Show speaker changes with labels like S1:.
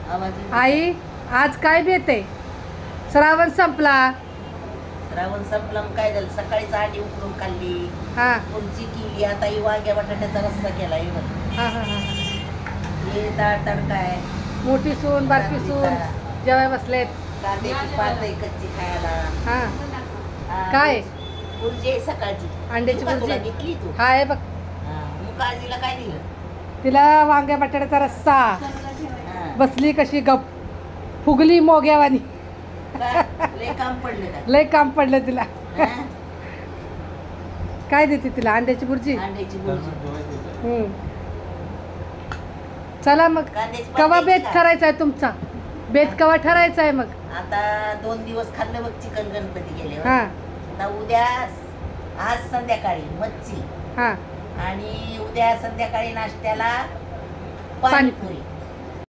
S1: आई आज काय बेत आहे? श्रावण संपला.
S2: श्रावण संपला मग काय झालं, सकाळीच आधी उकडून खाल्ली,
S1: हा
S2: पुरची केली, आता ही वांग्या बटाट्याचा रस्सा केला.
S1: हा हा हा.
S2: हे डाळ तडका आहे,
S1: मोठी सून बारकी सून जेवाय बसलेत.
S2: कांद्याची पात आहे कच्ची खायला.
S1: हा
S2: हा,
S1: काय?
S2: पुरजी आहे सकाळची.
S1: अंड्याची
S2: तू का तुला
S1: भुर्जी
S2: घेतली तू?
S1: हा आहे बघ.
S2: हा, मग काळजीला काय दिलं?
S1: तिला वांग्या बटाट्याचा रस्सा.
S2: हा.
S1: बसली कशी गप फुगली मोग्यावानी.
S2: का? लय काम पडलं का?
S1: लय काम पडलं तिला.
S2: हा?
S1: काय देते तिला? अंड्याची भुर्जी.
S2: अंड्याची भुर्जी.
S1: चला मग
S2: कांद्याची पात
S1: कवा
S2: द्यायची
S1: बेत
S2: का?
S1: ठरायचा आहे तुमचा? बेत कवा ठरायचा आहे मग?
S2: आता 2 दिवस खाल्लं बघ चिकन गणपती गेले.
S1: हा
S2: आता उद्या आज संध्याकाळी मच्छी
S1: हा
S2: आणि उद्या संध्याकाळी नाश्त्याला पाणीपुरी.